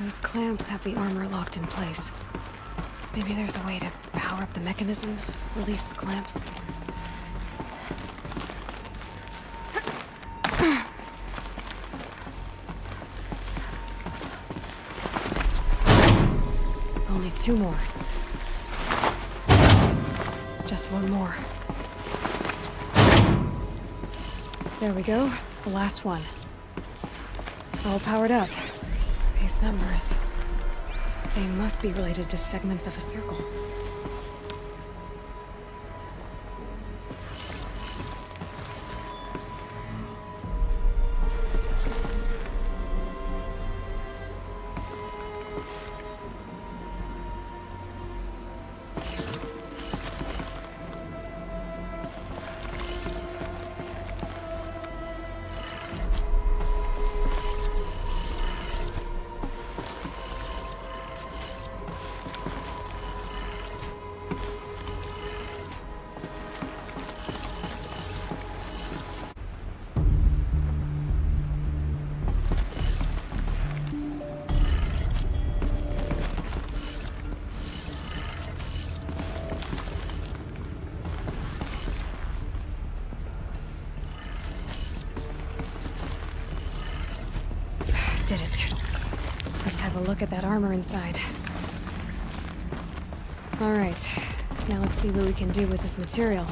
Those clamps have the armor locked in place. Maybe there's a way to power up the mechanism, release the clamps. Only 2 more. Just 1 more. There we go. The last one. All powered up. These numbers. They must be related to segments of a circle. Did it. Let's have a look at that armor inside. Alright, now let's see what we can do with this material.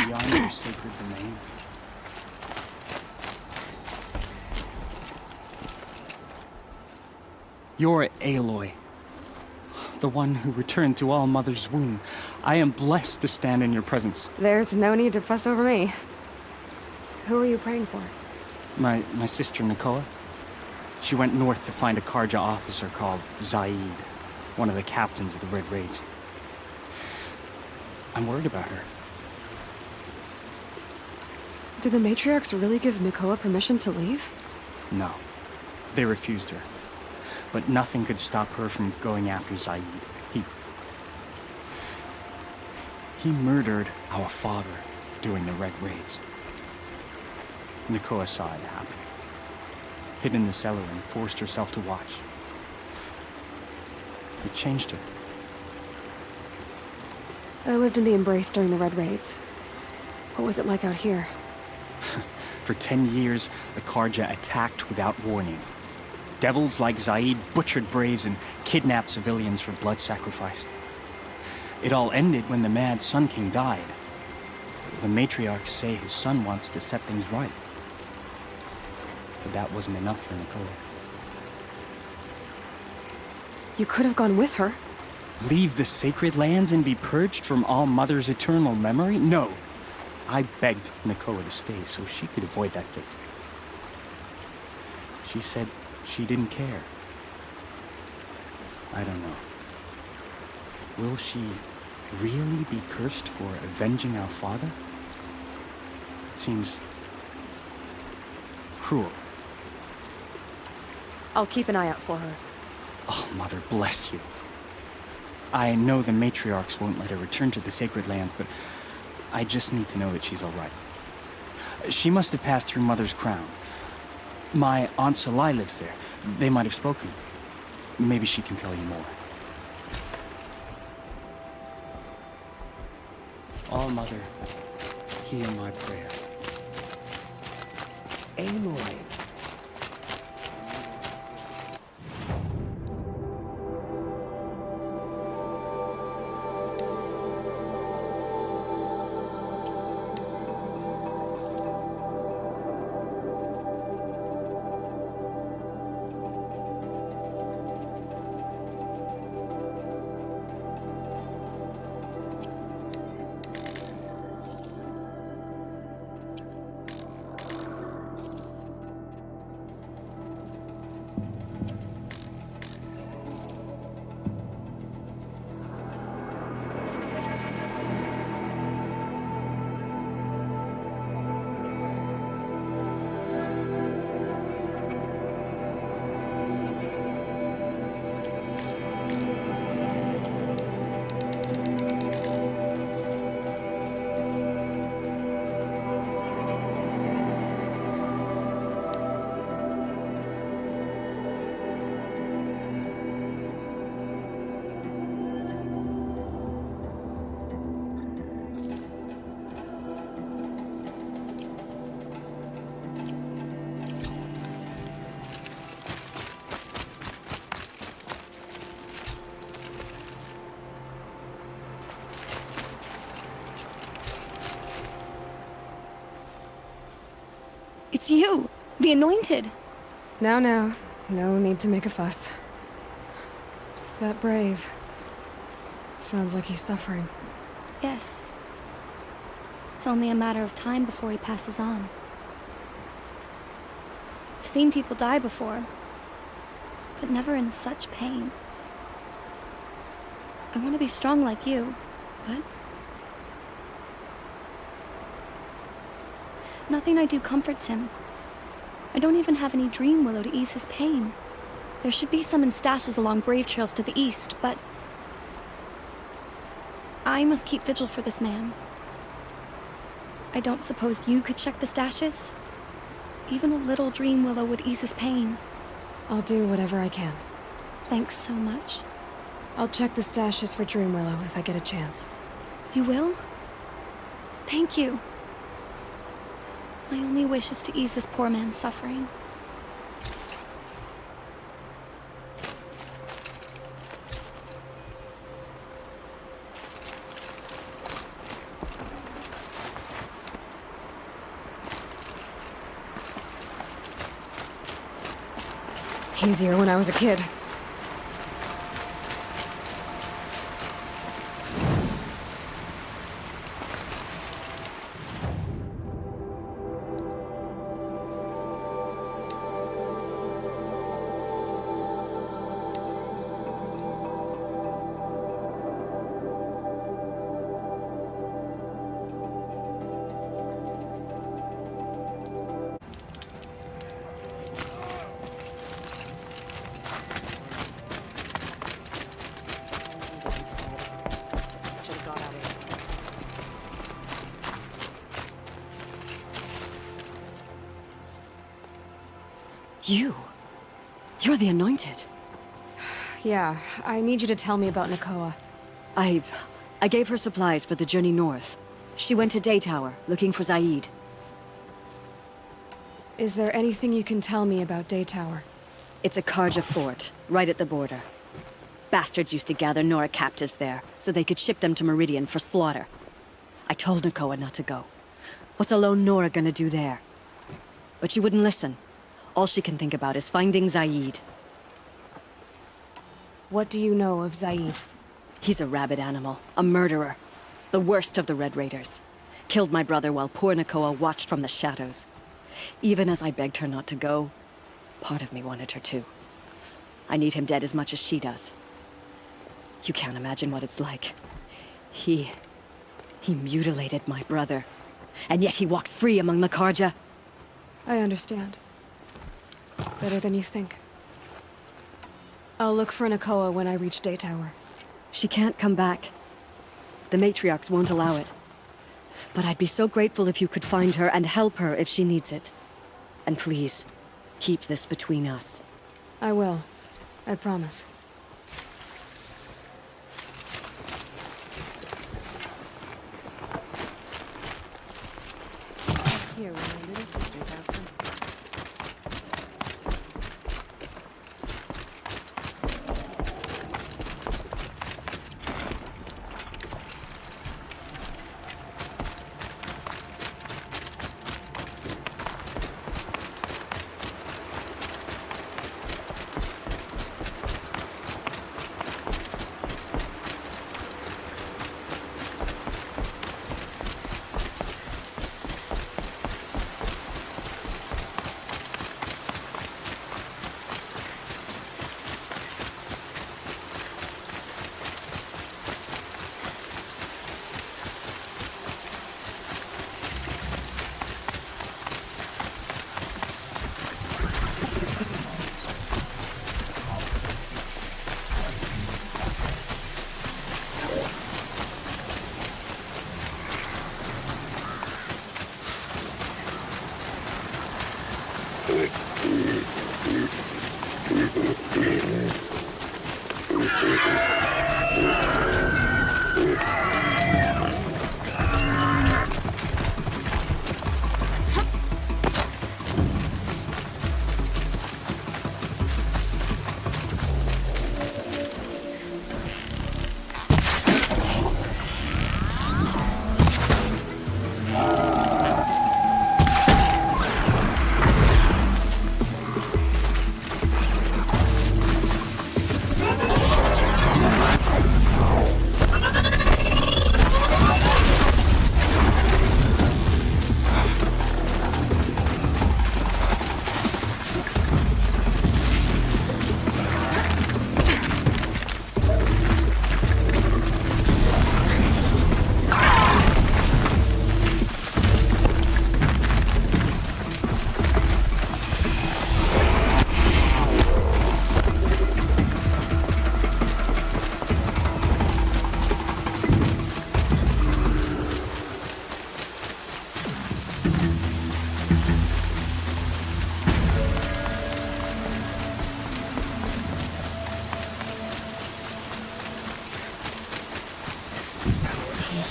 beyond your sacred domain. You're Aloy, the one who returned to All Mother's womb. I am blessed to stand in your presence. There's no need to fuss over me. Who are you praying for? My sister Nakoa. She went north to find a Karja officer called Zaid, one of the captains of the Red Raids. I'm worried about her. Did the matriarchs really give Nakoa permission to leave? No, they refused her. But nothing could stop her from going after Zaid. He murdered our father during the Red Raids. Nakoa saw it happen. Hid in the cellar and forced herself to watch. It changed her. I lived in the Embrace during the Red Raids. What was it like out here? For 10 years, the Karja attacked without warning. Devils like Zaid butchered braves and kidnapped civilians for blood sacrifice. It all ended when the mad Sun King died. The matriarchs say his son wants to set things right. But that wasn't enough for Nakoa. You could have gone with her. Leave the sacred land and be purged from All Mother's eternal memory? No. I begged Nakoa to stay so she could avoid that fate. She said she didn't care. I don't know. Will she really be cursed for avenging our father? It seems cruel. I'll keep an eye out for her. Oh, Mother bless you. I know the matriarchs won't let her return to the sacred land, but I just need to know that she's all right. She must have passed through Mother's crown. My Aunt Salai lives there. They might have spoken. Maybe she can tell you more. All Mother, hear my prayer. Aloy. It's you, the Anointed. Now, no need to make a fuss. That brave. Sounds like he's suffering. Yes. It's only a matter of time before he passes on. I've seen people die before, but never in such pain. I want to be strong like you, but nothing I do comforts him. I don't even have any dream willow to ease his pain. There should be some in stashes along brave trails to the east, but I must keep vigil for this man. I don't suppose you could check the stashes? Even a little dream willow would ease his pain. I'll do whatever I can. Thanks so much. I'll check the stashes for Dream Willow if I get a chance. You will? Thank you. My only wish is to ease this poor man's suffering. easier when I was a kid. You're the Anointed. Yeah, I need you to tell me about Nakoa. I gave her supplies for the journey north. She went to Day Tower, looking for Zaid. Is there anything you can tell me about Day Tower? It's a Karja fort, right at the border. Bastards used to gather Nora captives there, so they could ship them to Meridian for slaughter. I told Nakoa not to go. What's a lone Nora gonna do there? But she wouldn't listen. All she can think about is finding Zaid. What do you know of Zaid? He's a rabid animal, a murderer. The worst of the Red Raiders. Killed my brother while poor Nakoa watched from the shadows. Even as I begged her not to go, part of me wanted her to. I need him dead as much as she does. You can't imagine what it's like. He mutilated my brother. And yet he walks free among the Karja. I understand. Better than you think. I'll look for Nakoa when I reach Day Tower. She can't come back. The matriarchs won't allow it. But I'd be so grateful if you could find her and help her if she needs it. And please, keep this between us. I will. I promise. Here, when my little sister's out for...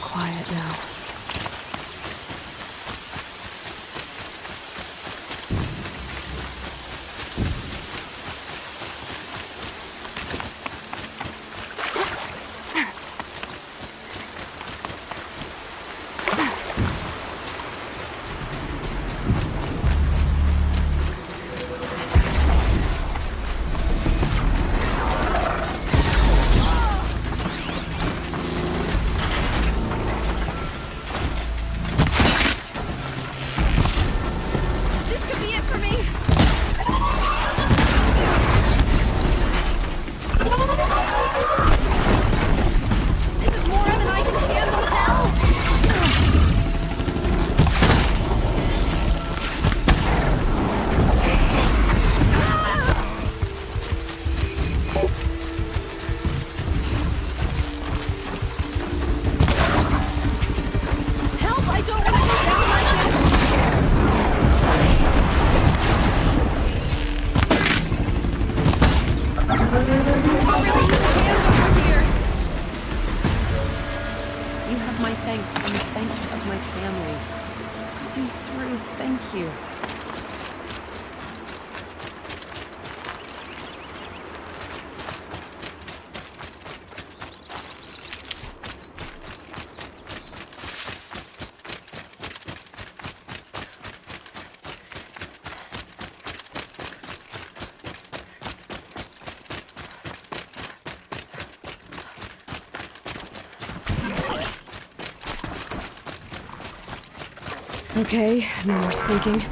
Quiet now. my family. I'll be through, thank you. Okay, no more sneaking.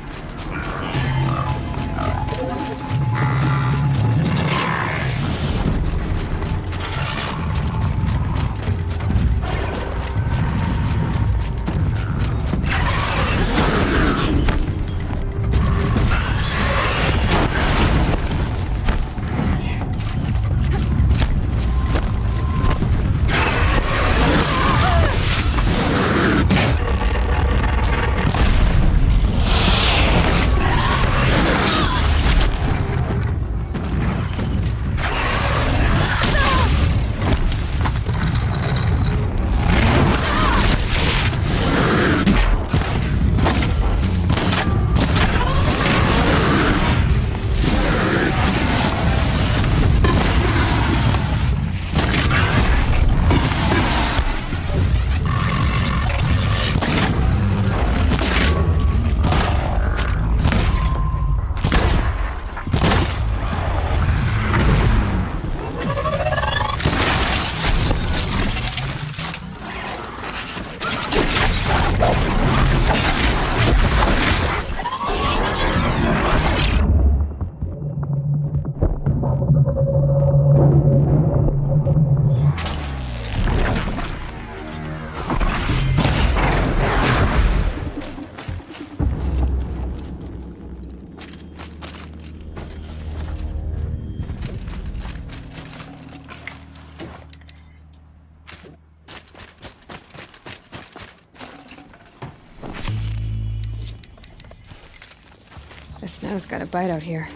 The snow's got a bite out here.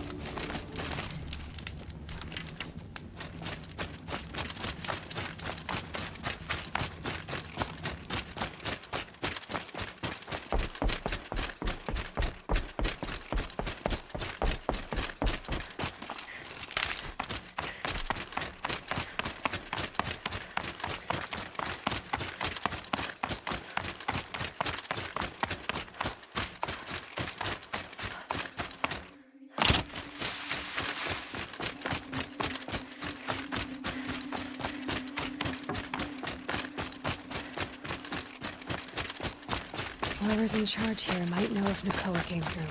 Whoever's in charge here might know if Nakoa came through.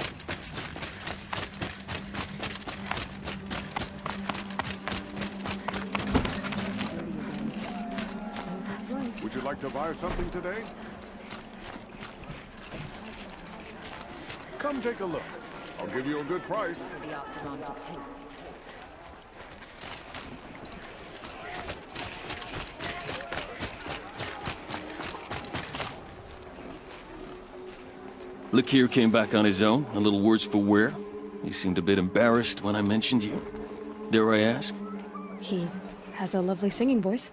Would you like to buy something today? Come take a look. I'll give you a good price. Lakir came back on his own, a little worse for wear. He seemed a bit embarrassed when I mentioned you. Dare I ask? He has a lovely singing voice.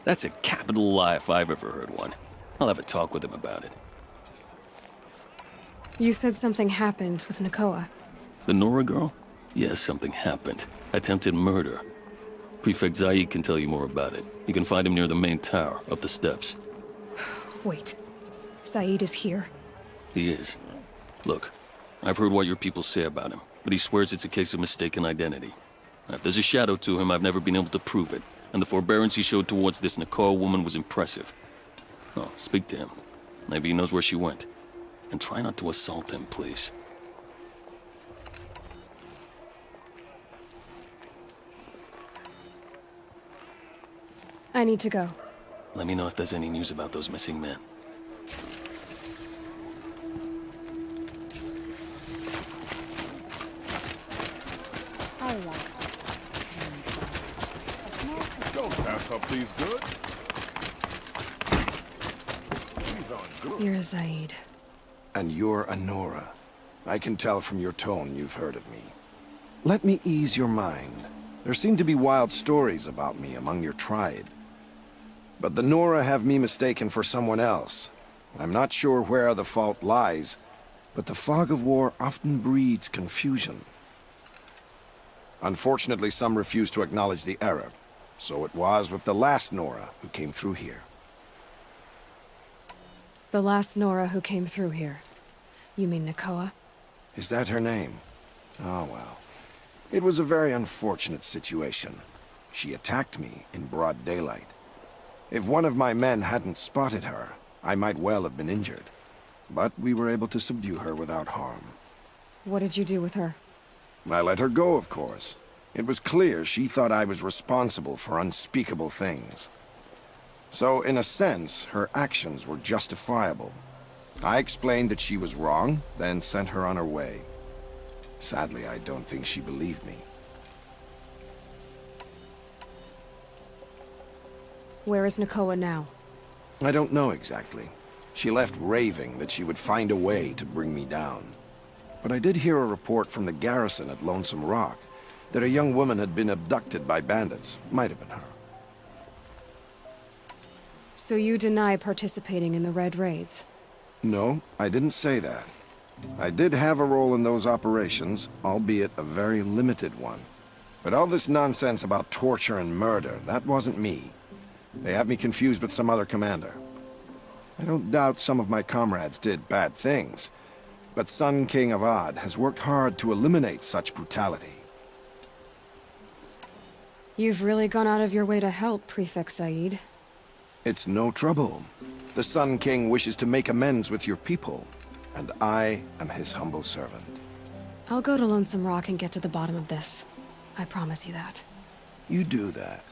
That's a capital lie if I've ever heard one. I'll have a talk with him about it. You said something happened with Nakoa. The Nora girl? Yes, something happened. Attempted murder. Prefect Zaid can tell you more about it. You can find him near the main tower, up the steps. Wait. Saeed is here? He is. Look, I've heard what your people say about him, but he swears it's a case of mistaken identity. Now, if there's a shadow to him, I've never been able to prove it, and the forbearance he showed towards this Nakoa woman was impressive. Oh, speak to him. Maybe he knows where she went. And try not to assault him, please. I need to go. Let me know if there's any news about those missing men. Don't pass up these goods. These aren't good. You're Zaid. And you're a Nora. I can tell from your tone you've heard of me. Let me ease your mind. There seem to be wild stories about me among your tribe. But the Nora have me mistaken for someone else. I'm not sure where the fault lies, but the fog of war often breeds confusion. Unfortunately, some refuse to acknowledge the error. So it was with the last Nora who came through here. The last Nora who came through here. You mean Nakoa? Is that her name? Oh well. It was a very unfortunate situation. She attacked me in broad daylight. If one of my men hadn't spotted her, I might well have been injured. But we were able to subdue her without harm. What did you do with her? I let her go, of course. It was clear she thought I was responsible for unspeakable things. So, in a sense, her actions were justifiable. I explained that she was wrong, then sent her on her way. Sadly, I don't think she believed me. Where is Nakoa now? I don't know exactly. She left raving that she would find a way to bring me down. But I did hear a report from the garrison at Lonesome Rock that a young woman had been abducted by bandits. Might have been her. So you deny participating in the Red Raids? No, I didn't say that. I did have a role in those operations, albeit a very limited one. But all this nonsense about torture and murder, that wasn't me. They have me confused with some other commander. I don't doubt some of my comrades did bad things, but Sun King of Odd has worked hard to eliminate such brutality. You've really gone out of your way to help, Prefect Said. It's no trouble. The Sun King wishes to make amends with your people, and I am his humble servant. I'll go to Lonesome Rock and get to the bottom of this. I promise you that. You do that.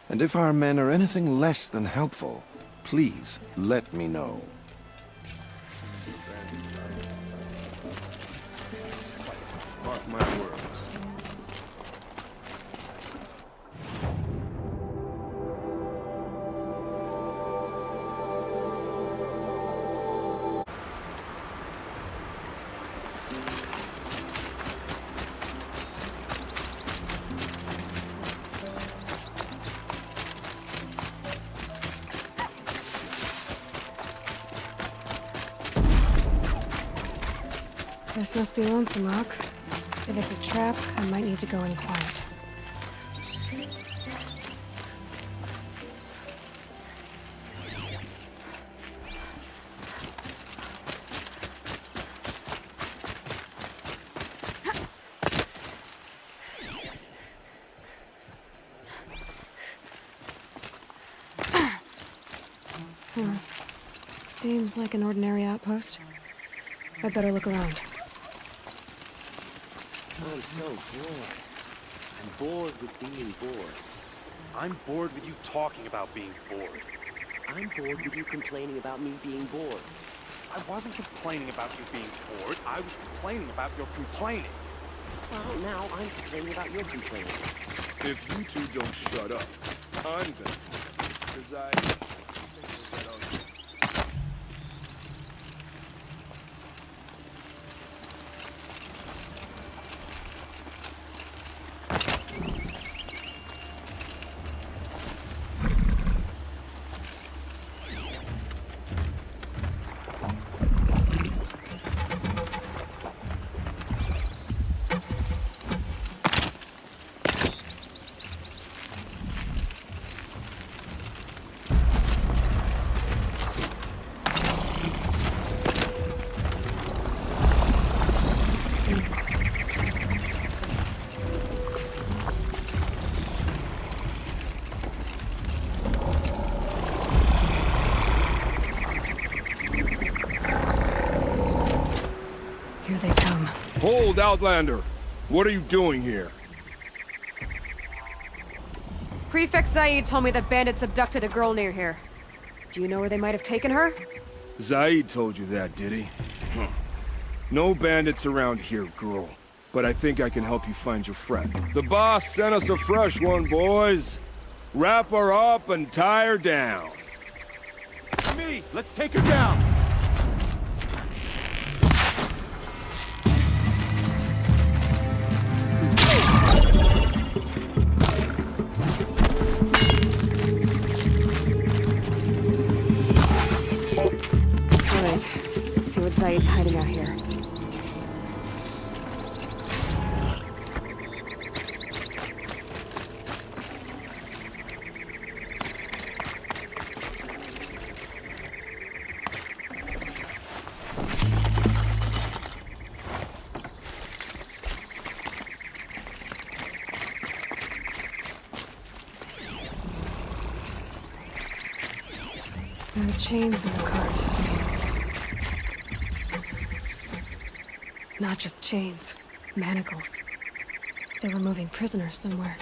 And if our men are anything less than helpful, please let me know. Mark my words. This must be Lonesome Rock. If it's a trap, I might need to go in quiet. Seems like an ordinary outpost. I better look around. I'm so bored. I'm bored with being bored. I'm bored with you talking about being bored. I'm bored with you complaining about me being bored. I wasn't complaining about you being bored. I was complaining about your complaining. Well, now I'm complaining about your complaining. If you two don't shut up, I'm gonna. Because I... Here they come. Hold, Outlander! What are you doing here? Prefect Said told me that bandits abducted a girl near here. Do you know where they might have taken her? Zaid told you that, did he? No bandits around here, girl. But I think I can help you find your friend. The boss sent us a fresh one, boys. Wrap her up and tie her down. Me! Let's take her down! Zaid's hiding out here. There are chains in the cart. Not just chains, manacles. They were moving prisoners somewhere.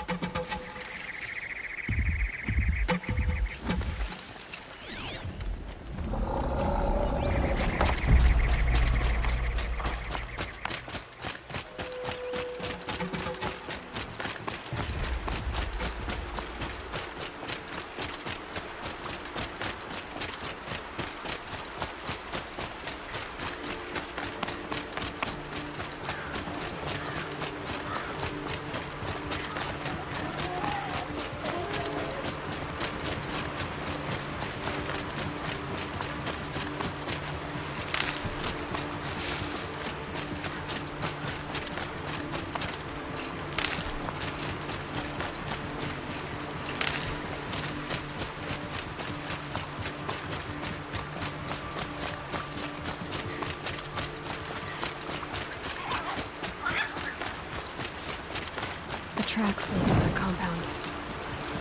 Tracks lead to the compound.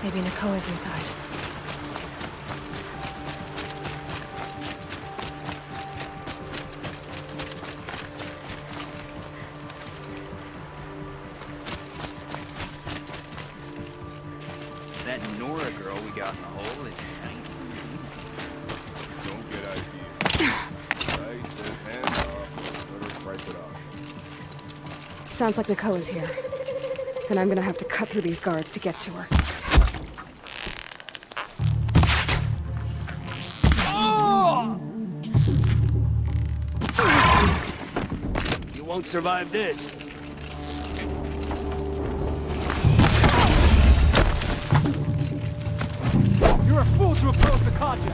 Maybe Nakoa's inside. That Nora girl we got in the hole is tiny. Don't get ideas. Right, says hands off. Let her price it off. Sounds like Nakoa's here. And I'm gonna have to cut through these guards to get to her. You won't survive this. You're a fool to approach the Katja!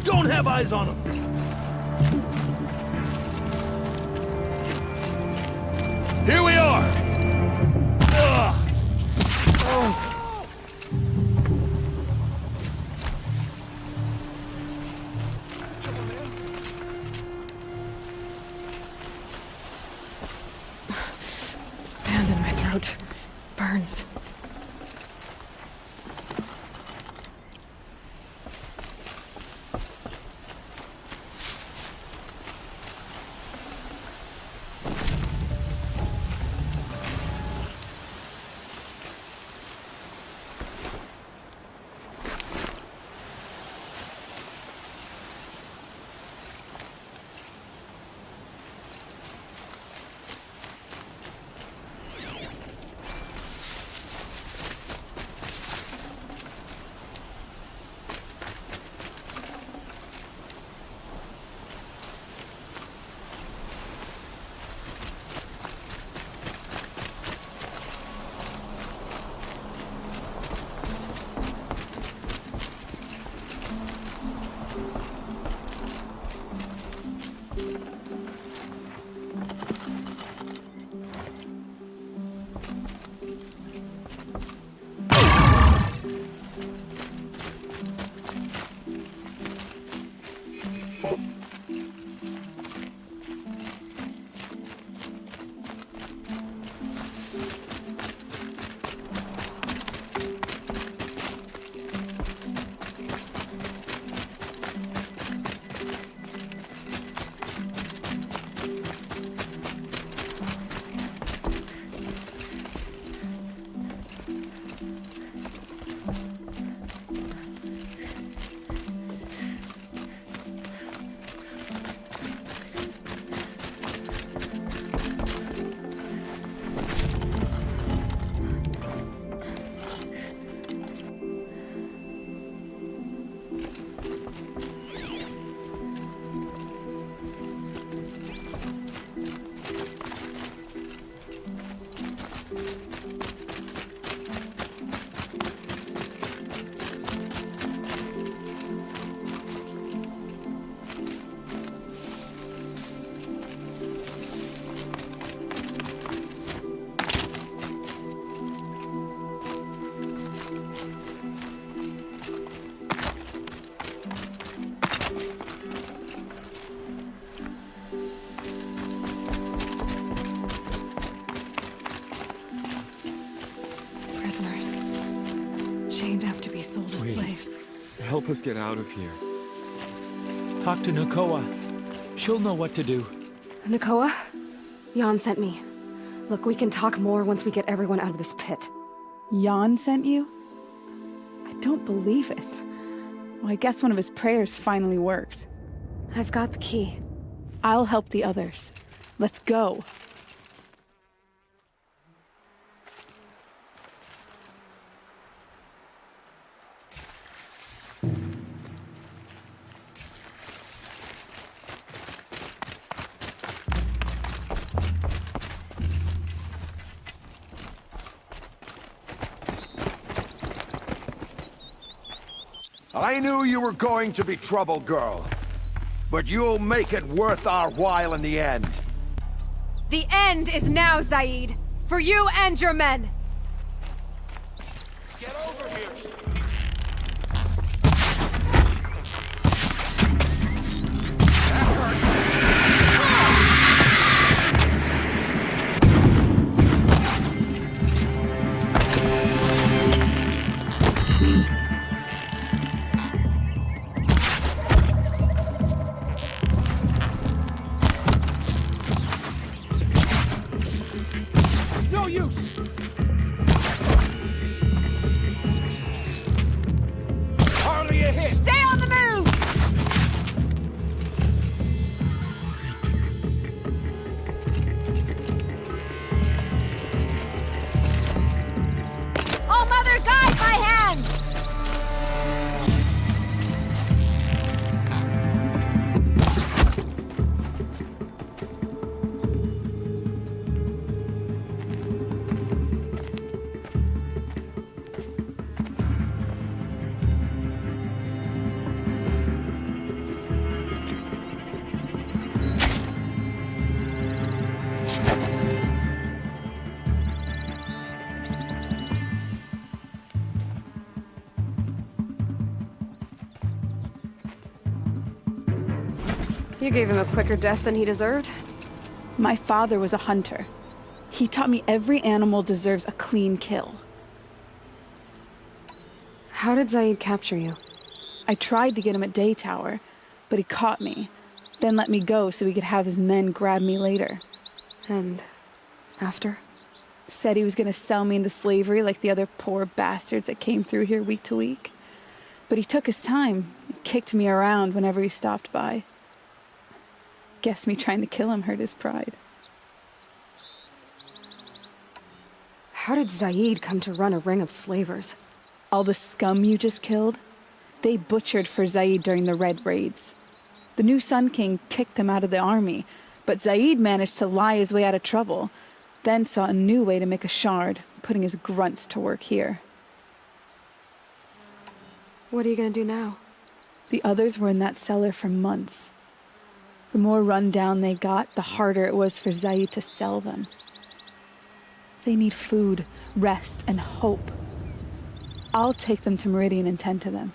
Don't have eyes on him! Here we are! Sand in my throat. Burns. prisoners. Chained up to be sold as slaves. Help us get out of here. Talk to Nakoa. She'll know what to do. Nakoa? Jan sent me. Look, we can talk more once we get everyone out of this pit. Jan sent you? I don't believe it. Well, I guess one of his prayers finally worked. I've got the key. I'll help the others. Let's go. I knew you were going to be trouble, girl. But you'll make it worth our while in the end. The end is now, Zaid! For you and your men! Get over here! No use! Hardly a hit! Stay on the move! All Mother, guide my hand! You gave him a quicker death than he deserved? My father was a hunter. He taught me every animal deserves a clean kill. How did Zaid capture you? I tried to get him at Day Tower, but he caught me, then let me go so he could have his men grab me later. And after? Said he was gonna sell me into slavery like the other poor bastards that came through here week to week. But he took his time, kicked me around whenever he stopped by. Guess me trying to kill him hurt his pride. How did Zaid come to run a ring of slavers? All the scum you just killed, they butchered for Zaid during the Red Raids. The new Sun King kicked them out of the army, but Zaid managed to lie his way out of trouble, then saw a new way to make a shard, putting his grunts to work here. What are you gonna do now? The others were in that cellar for months. The more run down they got, the harder it was for Zaid to sell them. They need food, rest, and hope. I'll take them to Meridian and tend to them.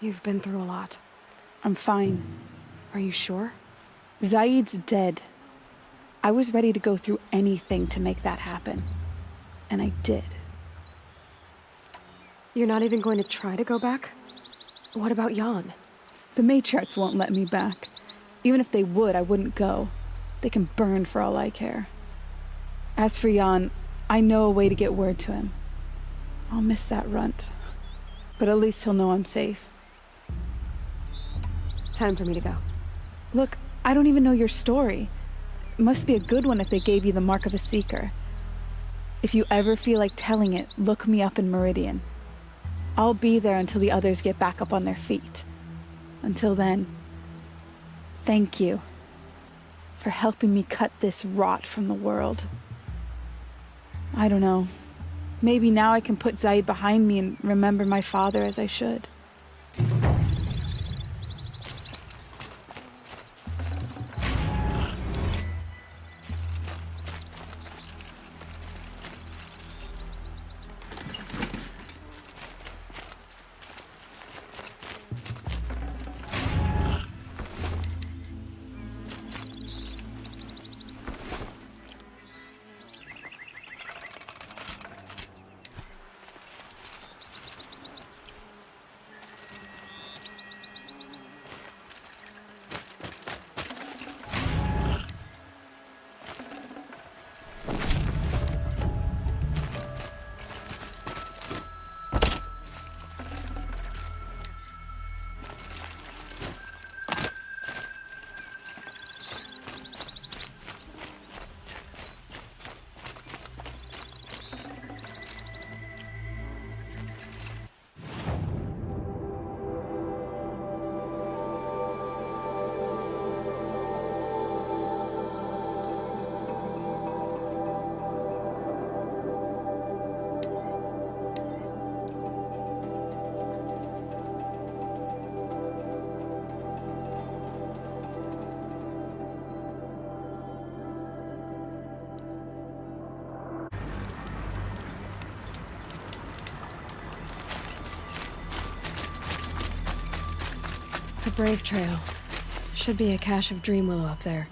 You've been through a lot. I'm fine. Are you sure? Zaid's dead. I was ready to go through anything to make that happen. And I did. You're not even going to try to go back? What about Jan? The matriarchs won't let me back. Even if they would, I wouldn't go. They can burn for all I care. As for Jan, I know a way to get word to him. I'll miss that runt. But at least he'll know I'm safe. Time for me to go. Look, I don't even know your story. It must be a good one if they gave you the mark of a seeker. If you ever feel like telling it, look me up in Meridian. I'll be there until the others get back up on their feet. Until then, thank you for helping me cut this rot from the world. I don't know. Maybe now I can put Zaid behind me and remember my father as I should. The Brave Trail. Should be a cache of Dream Willow up there.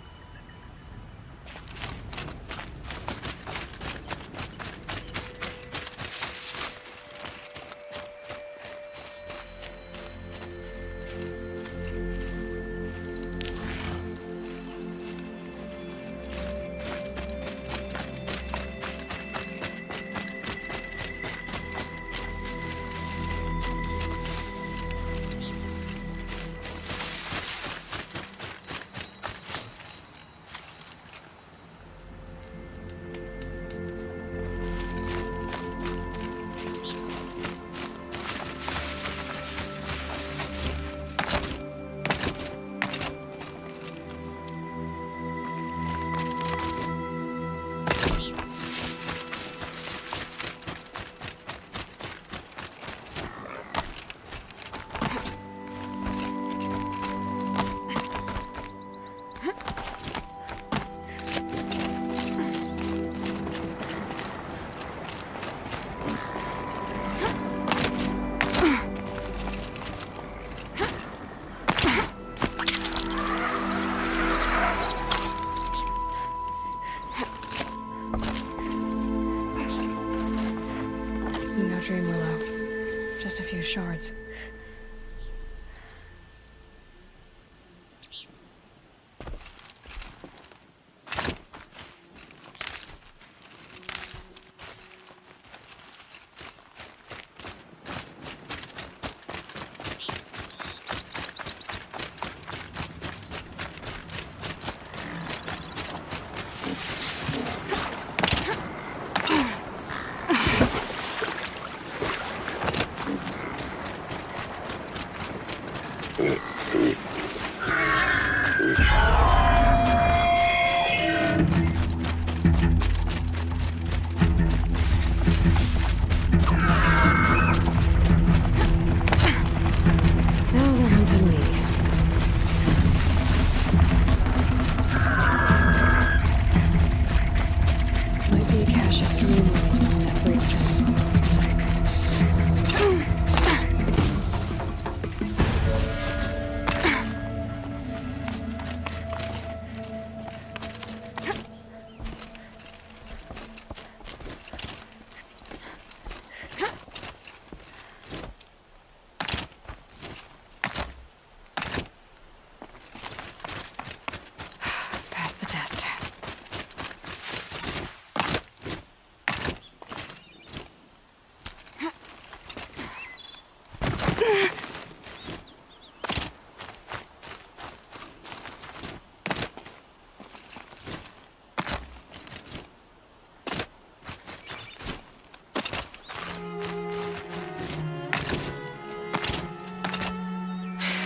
No Dream Willow. Just a few shards.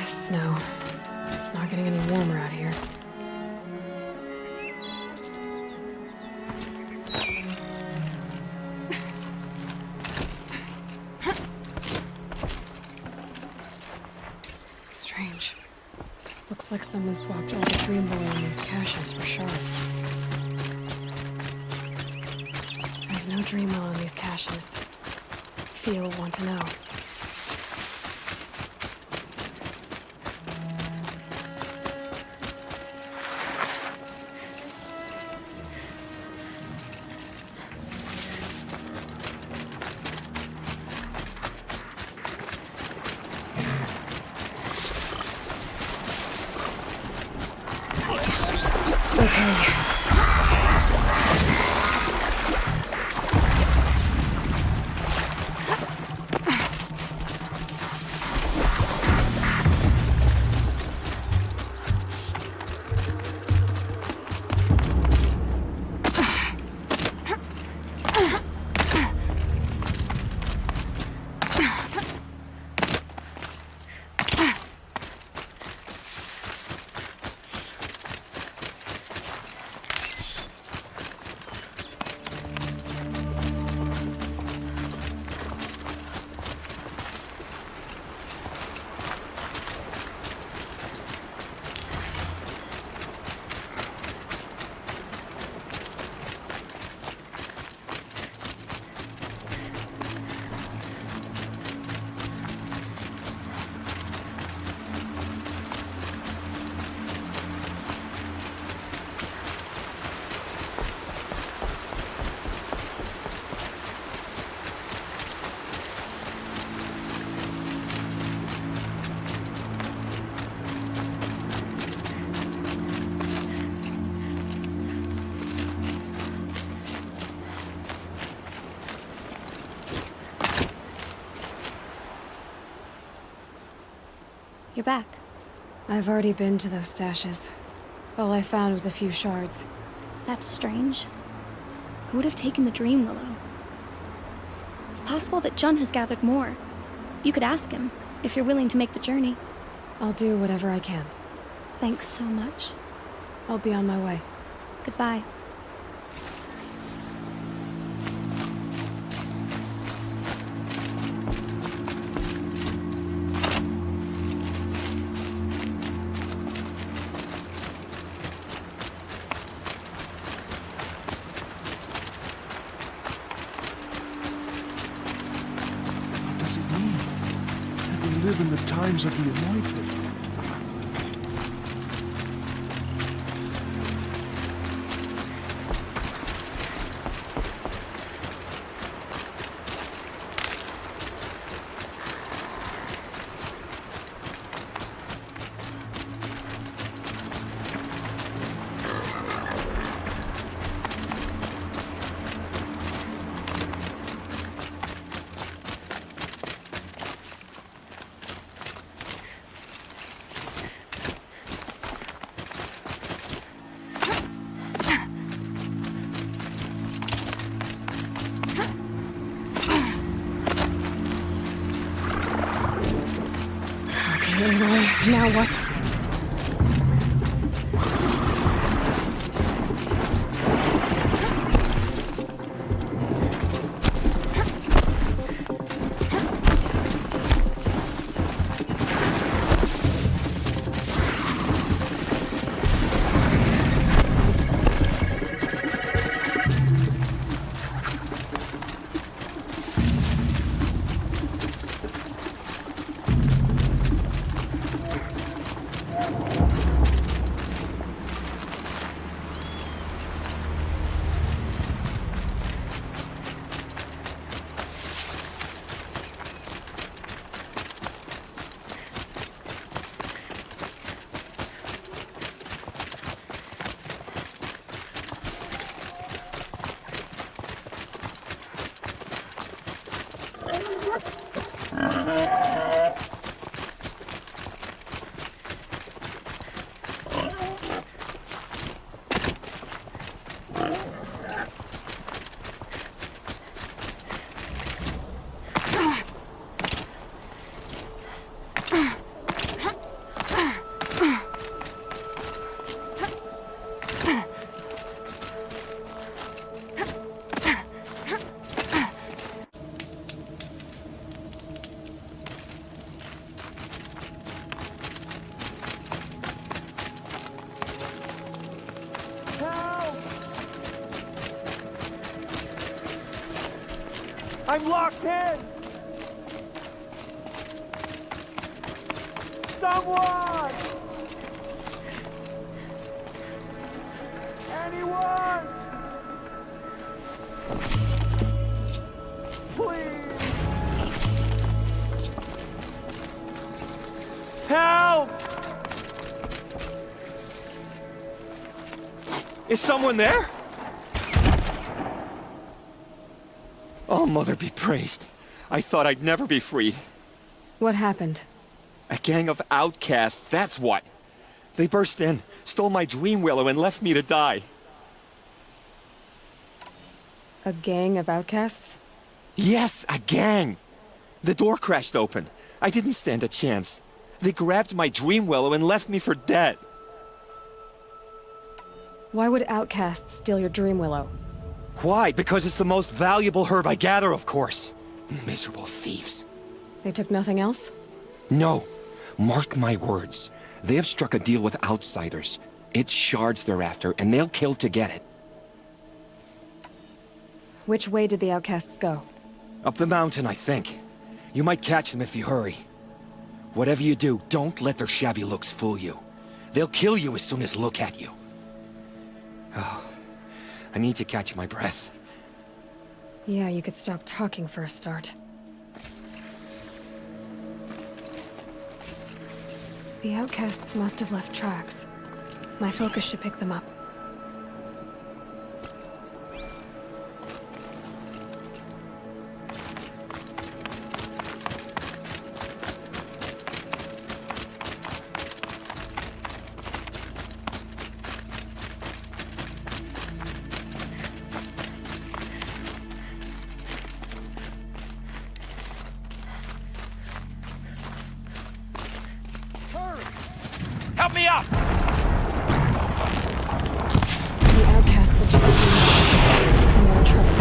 Snow. It's not getting any warmer out here. Strange. Looks like someone swapped all the Dream Willow in these caches for shards. There's no Dream Willow in these caches. Feel want to know. you're back. I've already been to those stashes. All I found was a few shards. That's strange. Who would have taken the Dream Willow? It's possible that Jun has gathered more. You could ask him, if you're willing to make the journey. I'll do whatever I can. Thanks so much. I'll be on my way. Goodbye. Live in the times of the Anointed. Aloy, now what? I'm locked in! Someone! Anyone! Please! Help! Is someone there? Oh, Mother be praised. I thought I'd never be freed. What happened? A gang of outcasts, that's what. They burst in, stole my dream willow, and left me to die. A gang of outcasts? Yes, a gang! The door crashed open. I didn't stand a chance. They grabbed my dream willow and left me for dead. Why would outcasts steal your dream willow? Why? Because it's the most valuable herb I gather, of course. Miserable thieves. They took nothing else? No. Mark my words. They have struck a deal with outsiders. It's shards they're after, and they'll kill to get it. Which way did the outcasts go? Up the mountain, I think. You might catch them if you hurry. Whatever you do, don't let their shabby looks fool you. They'll kill you as soon as look at you. Oh, I need to catch my breath. Yeah, you could stop talking for a start. The outcasts must have left tracks. My focus should pick them up. Help me up! The outcasts that took the dream, and they're in trouble.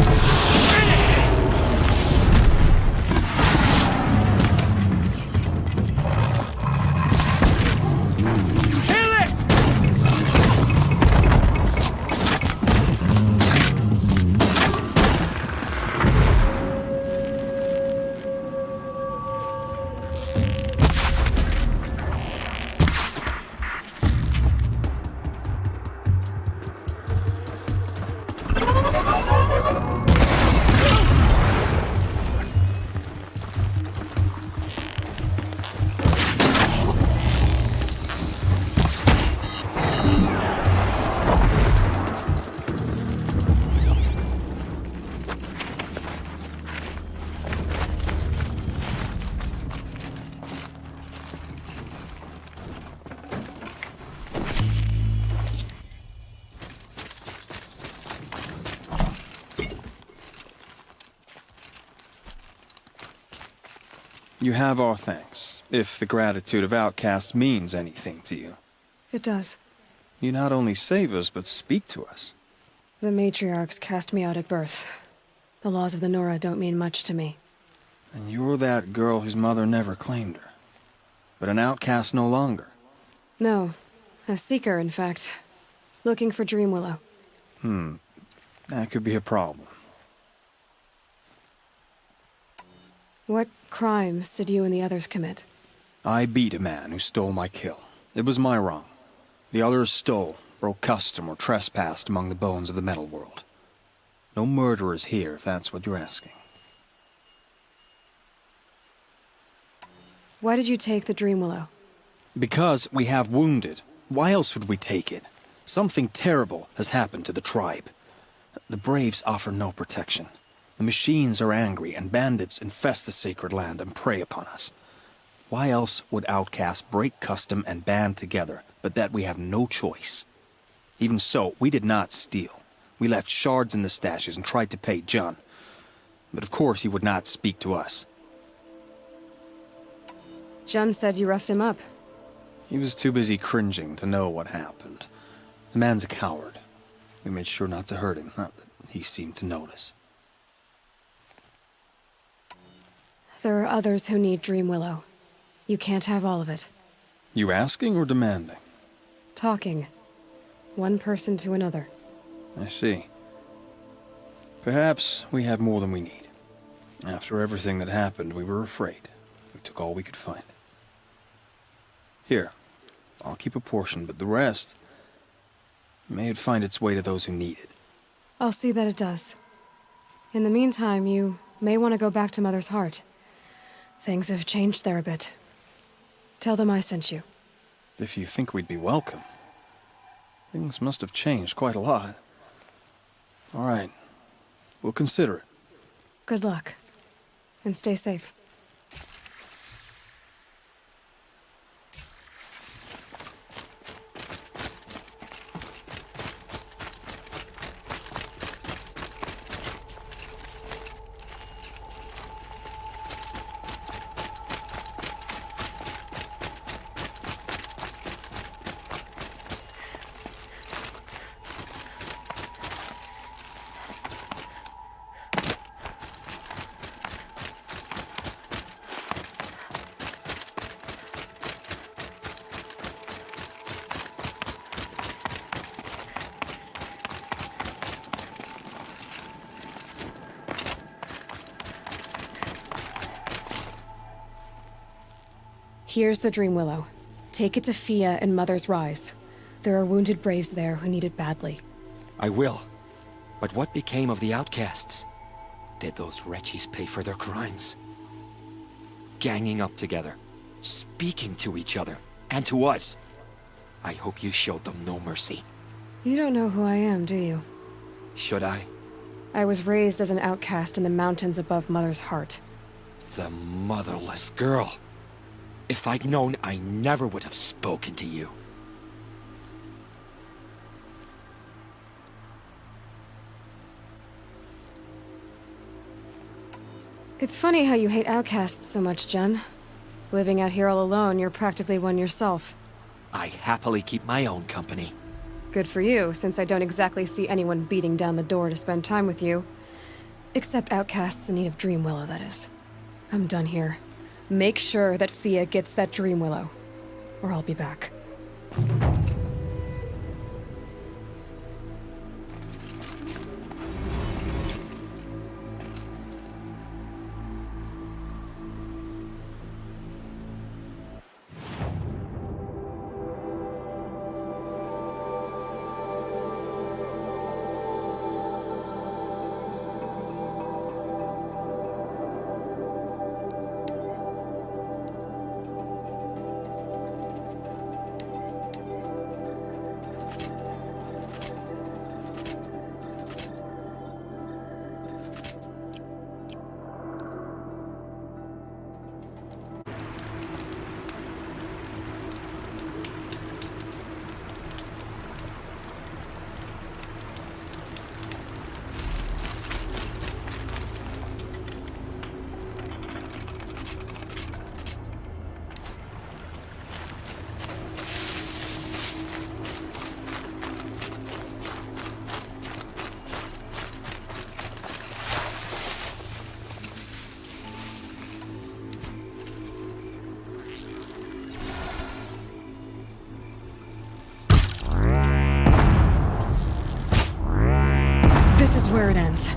You have our thanks, if the gratitude of outcasts means anything to you. It does. You not only save us, but speak to us. The matriarchs cast me out at birth. The laws of the Nora don't mean much to me. And you're that girl whose mother never claimed her. But an outcast no longer. No. A seeker, in fact. Looking for Dream Willow. That could be a problem. What crimes did you and the others commit? I beat a man who stole my kill. It was my wrong. The others stole, broke custom, or trespassed among the bones of the metal world. No murderers here, if that's what you're asking. Why did you take the Dream Willow? Because we have wounded. Why else would we take it? Something terrible has happened to the tribe. The Braves offer no protection. The machines are angry, and bandits infest the sacred land and prey upon us. Why else would outcasts break custom and band together, but that we have no choice? Even so, we did not steal. We left shards in the stashes and tried to pay John. But of course he would not speak to us. John said you roughed him up. He was too busy cringing to know what happened. The man's a coward. We made sure not to hurt him, not that he seemed to notice. There are others who need Dream Willow. You can't have all of it. You asking or demanding? Talking. One person to another. I see. Perhaps we have more than we need. After everything that happened, we were afraid. We took all we could find. Here, I'll keep a portion, but the rest... may it find its way to those who need it. I'll see that it does. In the meantime, you may want to go back to Mother's Heart. Things have changed there a bit. Tell them I sent you. If you think we'd be welcome. Things must have changed quite a lot. All right. We'll consider it. Good luck. And stay safe. Here's the Dream Willow. Take it to Fia and Mother's Rise. There are wounded Braves there who need it badly. I will. But what became of the outcasts? Did those wretches pay for their crimes? Ganging up together, speaking to each other, and to us. I hope you showed them no mercy. You don't know who I am, do you? Should I? I was raised as an outcast in the mountains above Mother's Heart. The motherless girl. If I'd known, I never would have spoken to you. It's funny how you hate outcasts so much, Jen. Living out here all alone, you're practically one yourself. I happily keep my own company. Good for you, since I don't exactly see anyone beating down the door to spend time with you. Except outcasts in need of Dream Willow, that is. I'm done here. Make sure that Fia gets that Dream Willow, or I'll be back. This is where it ends.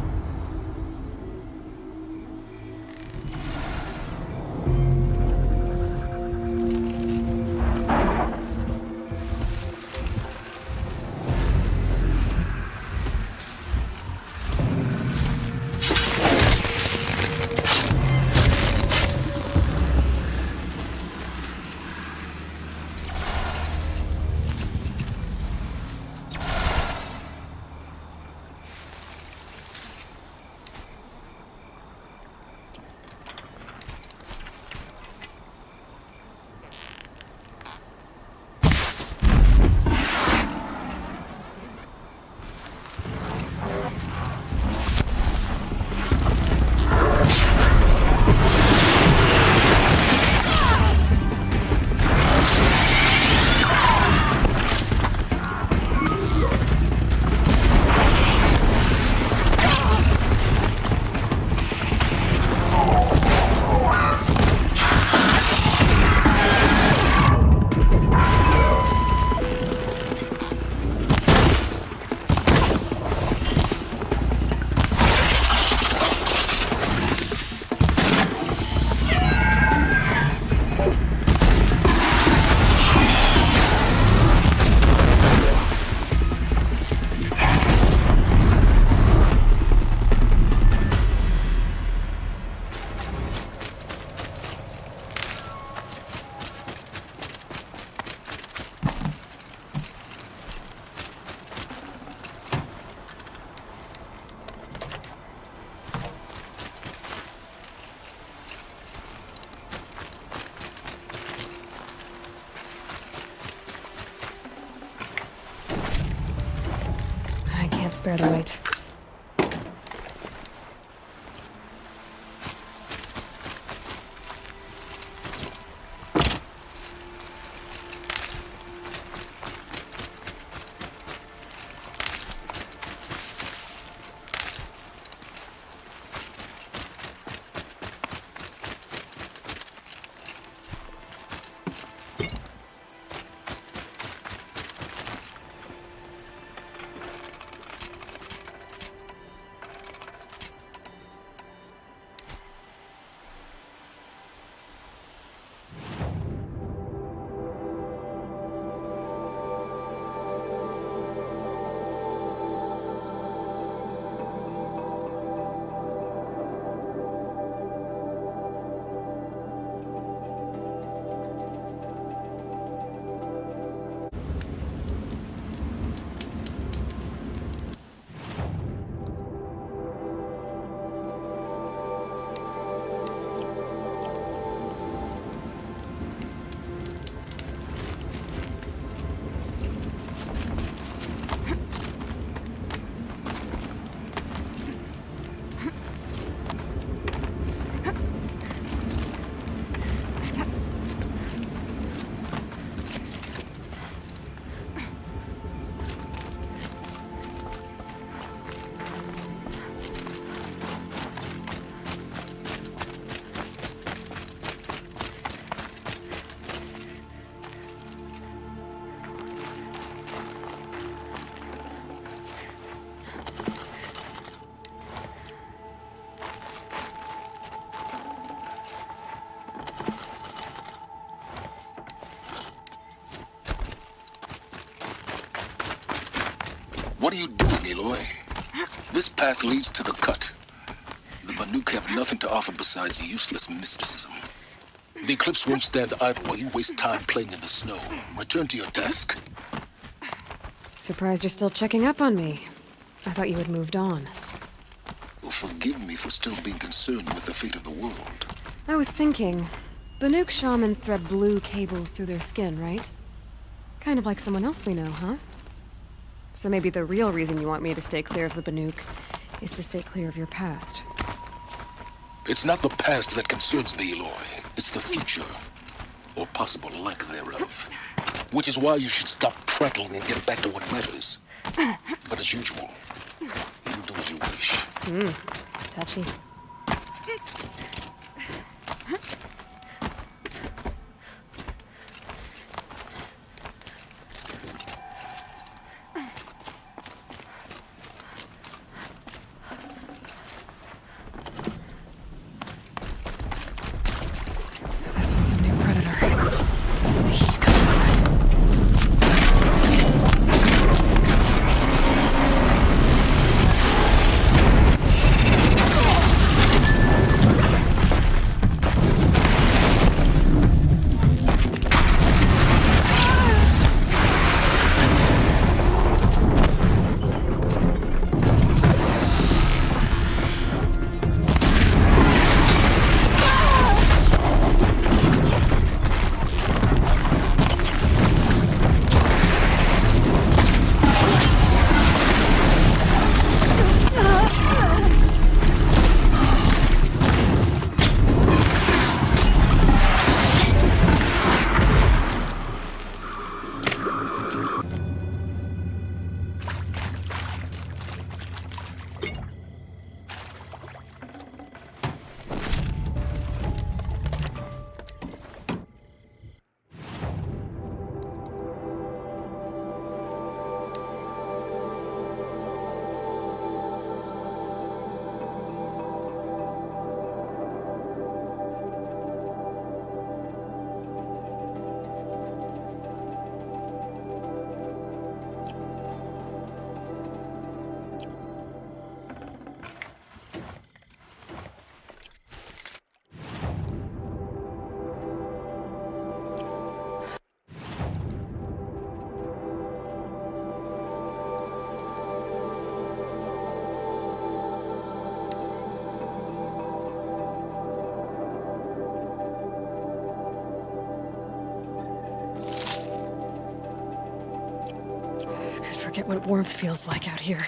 Spare the weight. What are you doing, Aloy? This path leads to the cut. The Banuk have nothing to offer besides useless mysticism. The Eclipse won't stand idle while you waste time playing in the snow. Return to your task. Surprised you're still checking up on me. I thought you had moved on. Well, forgive me for still being concerned with the fate of the world. I was thinking, Banuk shamans thread blue cables through their skin, right? Kind of like someone else we know, huh? So maybe the real reason you want me to stay clear of the Banuk is to stay clear of your past. It's not the past that concerns me, Aloy. It's the future. Or possible lack thereof. Which is why you should stop prattling and get back to what matters. But as usual, you do as you wish. Touchy. This one's a new predator. Let's see the heat come out of it. Forget what warmth feels like out here.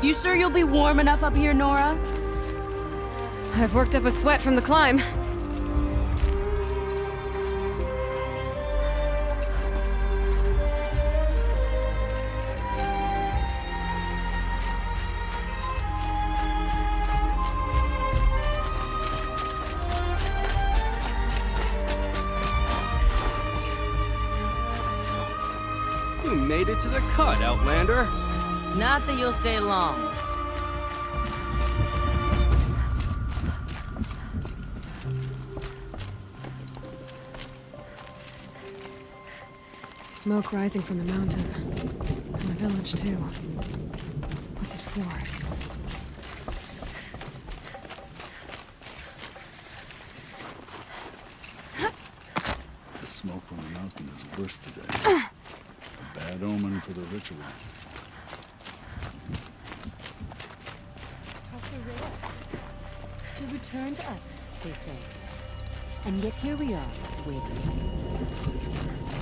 You sure you'll be warm enough up here, Nora? I've worked up a sweat from the climb. You made it to the cut, Outlander. Not that you'll stay long. Smoke rising from the mountain. And the village, too. What's it for? The smoke from the mountain is worse today. A bad omen for the ritual. To return to us, they say. And yet here we are, waiting.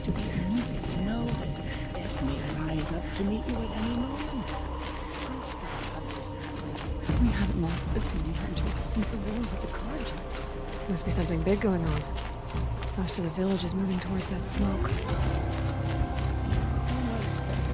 To be the to know that death may rise up to meet you at any moment. We haven't lost this many hunters since the war with the Carja. Must be something big going on. Most of the village is moving towards that smoke.